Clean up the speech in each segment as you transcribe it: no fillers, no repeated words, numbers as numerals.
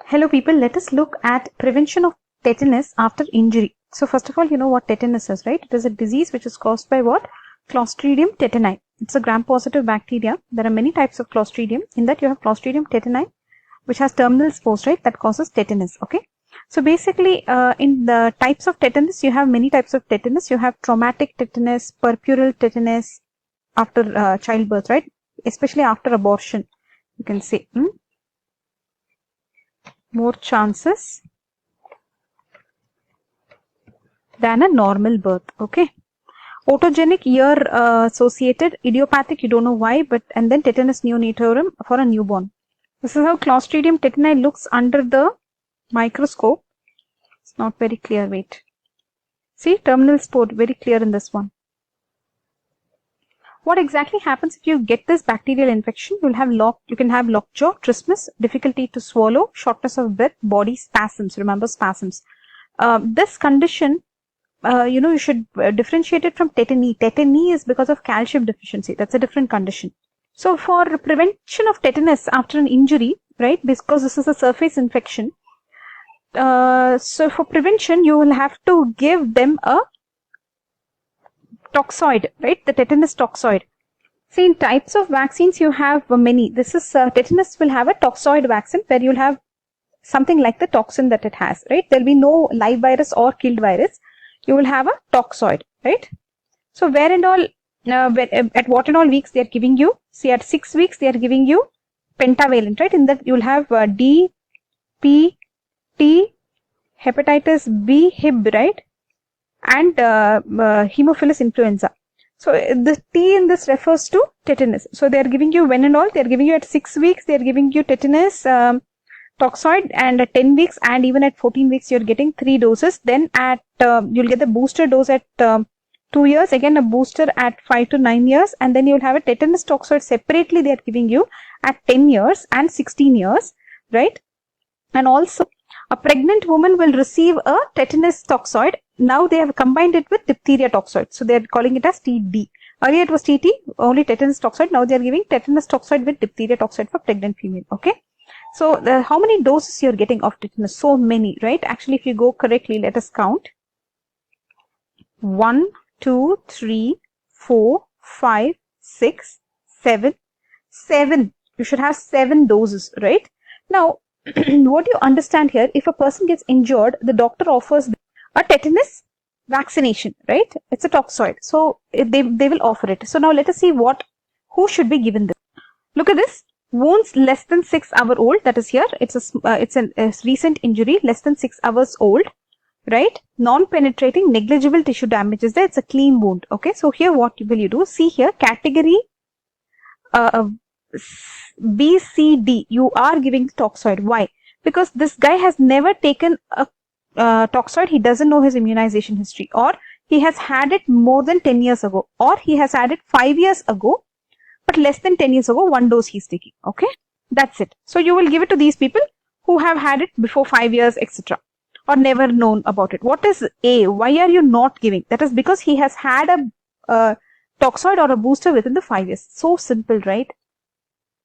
Hello people, let us look at prevention of tetanus after injury. So first of all, you know what tetanus is, right? It is a disease which is caused by what? Clostridium tetani. It's a gram-positive bacteria. There are many types of Clostridium. In that you have Clostridium tetani, which has terminal spores, right? That causes tetanus, okay? So basically, in the types of tetanus, you have many types of tetanus. You have traumatic tetanus, puerperal tetanus after childbirth, right? Especially after abortion, you can say. More chances than a normal birth, okay? Otogenic, ear associated, idiopathic, you don't know why, but and then tetanus neonatorum for a newborn. This is how Clostridium tetani looks under the microscope. It's not very clear, wait. See, terminal spore, very clear in this one. What exactly happens if you get this bacterial infection? You can have lockjaw, trismus, difficulty to swallow, shortness of breath, body spasms. Remember spasms. This condition, you should differentiate it from tetany. Tetany is because of calcium deficiency. That's a different condition. So for prevention of tetanus after an injury, right, because this is a surface infection, so for prevention, you will have to give them a toxoid, right? The tetanus toxoid. See, in types of vaccines, you have many. This is tetanus will have a toxoid vaccine where you'll have something like the toxin that it has, right? There'll be no live virus or killed virus. You will have a toxoid, right? So where and all, at what and all weeks they are giving you? See, at 6 weeks they are giving you pentavalent, right? In that you'll have D, P, T, hepatitis B, Hib, right? And Haemophilus influenza. So the T in this refers to tetanus. So they are giving you when and all, they are giving you at 6 weeks, they are giving you tetanus toxoid, and at 10 weeks and even at 14 weeks you're getting 3 doses. Then at you'll get the booster dose at 2 years, again a booster at 5 to 9 years, and then you'll have a tetanus toxoid separately they are giving you at 10 years and 16 years, right? And also a pregnant woman will receive a tetanus toxoid. Now they have combined it with diphtheria toxoid. So they are calling it as TD. Earlier it was TT, only tetanus toxoid. Now they are giving tetanus toxoid with diphtheria toxoid for pregnant female. Okay. So how many doses you are getting of tetanus? So many, right? Actually, if you go correctly, let us count. 1, 2, 3, 4, 5, 6, 7. 7. You should have 7 doses, right? Now, what do you understand here? If a person gets injured, the doctor offers a tetanus vaccination, right? It's a toxoid. So they will offer it. So now let us see who should be given this. Look at this. Wounds less than 6 hours old. That is here. It's a recent injury, less than 6 hours old, right? Non-penetrating, negligible tissue damage is there. It's a clean wound. Okay. So here what will you do? See here, category B, C, D, you are giving the toxoid. Why? Because this guy has never taken a toxoid. He doesn't know his immunization history, or he has had it more than 10 years ago, or he has had it 5 years ago, but less than 10 years ago, 1 dose he's taking. Okay, that's it. So you will give it to these people who have had it before 5 years, etc., or never known about it. What is A? Why are you not giving? That is because he has had a toxoid or a booster within the 5 years. So simple, right?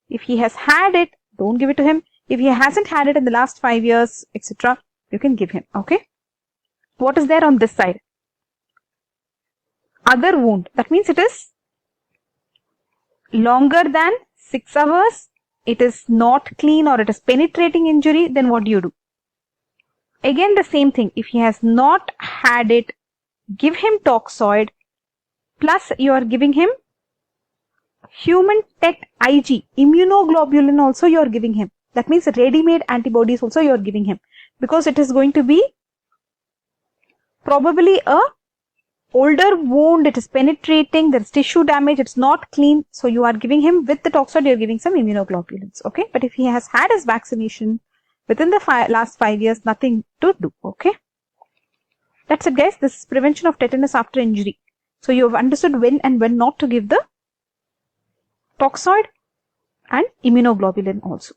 If he has had it, don't give it to him. If he hasn't had it in the last 5 years, etc., you can give him. Okay. What is there on this side? Other wound. That means it is longer than 6 hours. It is not clean, or it is penetrating injury. Then what do you do? Again, the same thing. If he has not had it, give him toxoid. Plus, you are giving him human tet IG, immunoglobulin also you are giving him. That means ready-made antibodies also you are giving him, because it is going to be probably a older wound. It is penetrating, there is tissue damage, it's not clean. So you are giving him with the toxoid, you are giving some immunoglobulins. Okay, but if he has had his vaccination within the last 5 years, nothing to do. Okay, that's it, guys. This is prevention of tetanus after injury. So you have understood when and when not to give the toxoid and immunoglobulin also.